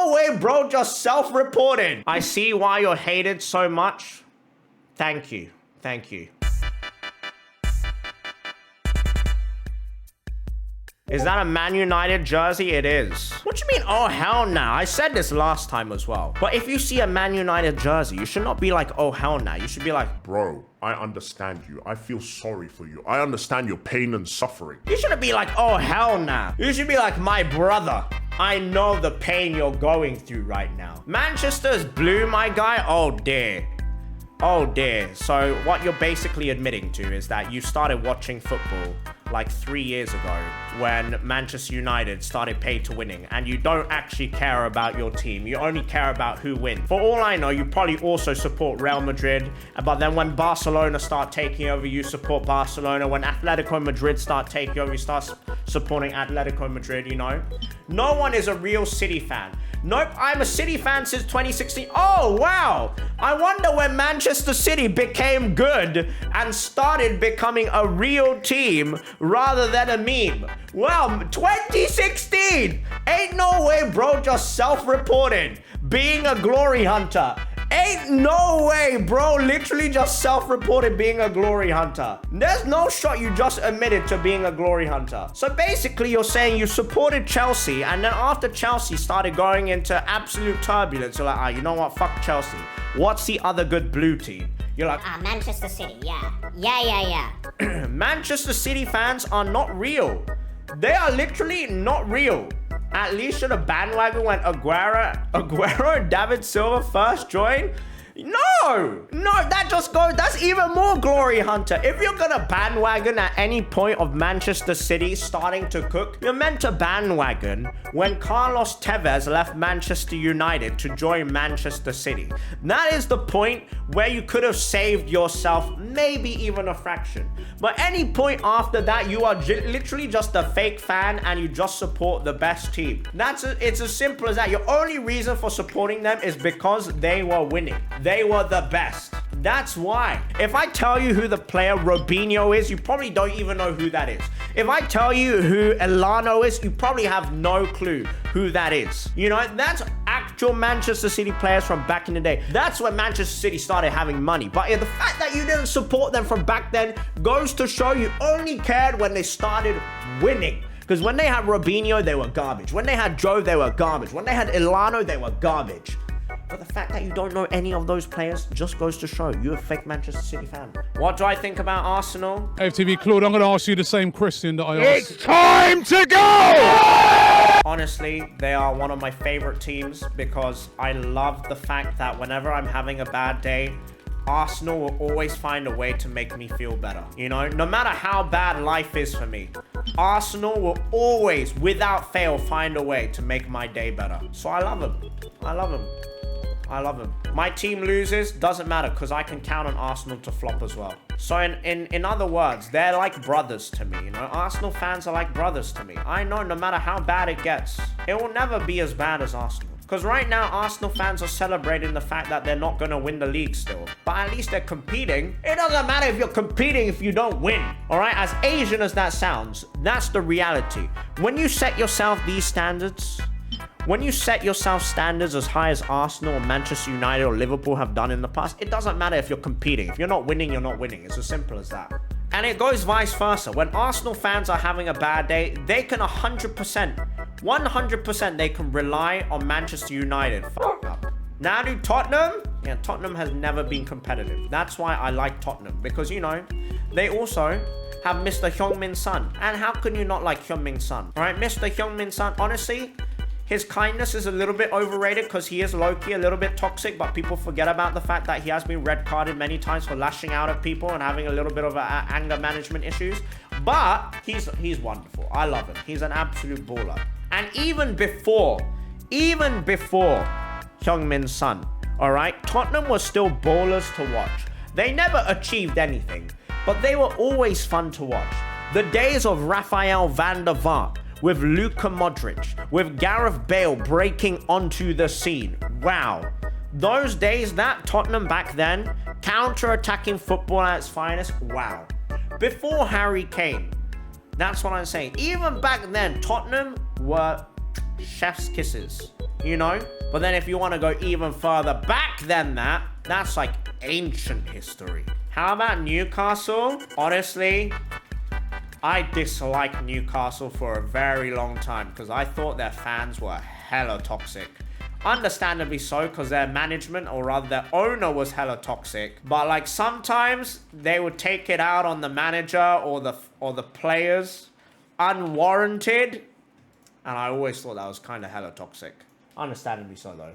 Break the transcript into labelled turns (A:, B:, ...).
A: no way, bro. Just self-reported. I see why you're hated so much. Thank you. Thank you. Is that a Man United jersey? It is. What you mean, oh hell nah? I said this last time as well. But if you see a Man United jersey, you should not be like, oh hell nah. You should be like,
B: bro, I understand you. I feel sorry for you. I understand your pain and suffering.
A: You shouldn't be like, oh hell nah. You should be like, my brother, I know the pain you're going through right now. Manchester's blue, my guy. Oh dear. Oh dear. So what you're basically admitting to is that you started watching football like 3 years ago when Manchester United started pay to winning, and you don't actually care about your team. You only care about who wins. For all I know, you probably also support Real Madrid, but then when Barcelona start taking over, you support Barcelona. When Atletico Madrid start taking over, you start supporting Atletico Madrid, you know? No one is a real City fan. Nope, I'm a City fan since 2016. Oh, wow. I wonder when Manchester City became good and started becoming a real team rather than a meme. Well, 2016. Ain't no way, bro, just self-reported being a glory hunter. Ain't no way, bro. Literally just self-reported being a glory hunter. There's no shot you just admitted to being a glory hunter. So basically, you're saying you supported Chelsea, and then after Chelsea started going into absolute turbulence, you're like, you know what? Fuck Chelsea. What's the other good blue team? You're like,
C: Manchester City, yeah.
A: Manchester City fans are not real. They are literally not real. At least should a bandwagon when Aguero and David Silva first joined? No, that just goes, that's even more glory hunter. If you're gonna bandwagon at any point of Manchester City starting to cook, you're meant to bandwagon when Carlos Tevez left Manchester United to join Manchester City. That is the point where you could have saved yourself maybe even a fraction. But any point after that, you are literally just a fake fan and you just support the best team. It's as simple as that. Your only reason for supporting them is because they were winning. They were the best. That's why. If I tell you who the player Robinho is, you probably don't even know who that is. If I tell you who Elano is, you probably have no clue who that is. You know, that's actual Manchester City players from back in the day. That's when Manchester City started having money. But the fact that you didn't support them from back then goes to show you only cared when they started winning. Because when they had Robinho, they were garbage. When they had Joe, they were garbage. When they had Elano, they were garbage. But the fact that you don't know any of those players just goes to show you're a fake Manchester City fan. What do I think about Arsenal?
D: FTV Claude, I'm going to ask you the same question that I asked.
B: It's time to go!
A: Honestly, they are one of my favorite teams because I love the fact that whenever I'm having a bad day, Arsenal will always find a way to make me feel better. You know, no matter how bad life is for me, Arsenal will always, without fail, find a way to make my day better. So I love them. I love them. I love them. My team loses, doesn't matter, because I can count on Arsenal to flop as well. So in other words, they're like brothers to me, you know? Arsenal fans are like brothers to me. I know no matter how bad it gets, it will never be as bad as Arsenal. Because right now, Arsenal fans are celebrating the fact that they're not going to win the league still. But at least they're competing. It doesn't matter if you're competing if you don't win. All right? As Asian as that sounds, that's the reality. When you set yourself these standards, when you set yourself standards as high as Arsenal or Manchester United or Liverpool have done in the past, it doesn't matter if you're competing. If you're not winning, you're not winning. It's as simple as that. And it goes vice versa. When Arsenal fans are having a bad day, they can 100%, they can rely on Manchester United. Up. Now do Tottenham? Yeah, Tottenham has never been competitive. That's why I like Tottenham. Because, you know, they also have Mr. Heung-min Son. And how can you not like Heung-min Son? All right, Mr. Heung-min Son, honestly, his kindness is a little bit overrated because he is low-key a little bit toxic, but people forget about the fact that he has been red carded many times for lashing out at people and having a little bit of anger management issues. But he's wonderful. I love him. He's an absolute baller. And even before Heung-min Son, all right, Tottenham was still ballers to watch. They never achieved anything, but they were always fun to watch. The days of Rafael van der Vaart, with Luka Modric, with Gareth Bale breaking onto the scene. Wow. Those days, that Tottenham back then, counter-attacking football at its finest, wow. Before Harry Kane, that's what I'm saying. Even back then, Tottenham were chef's kisses. you know? But then if you want to go even further back than that, that's like ancient history. How about Newcastle? Honestly, I disliked Newcastle for a very long time because I thought their fans were hella toxic. Understandably so, because their management, or rather their owner, was hella toxic. But like sometimes they would take it out on the manager or the players, unwarranted, and I always thought that was kind of hella toxic. Understandably so though.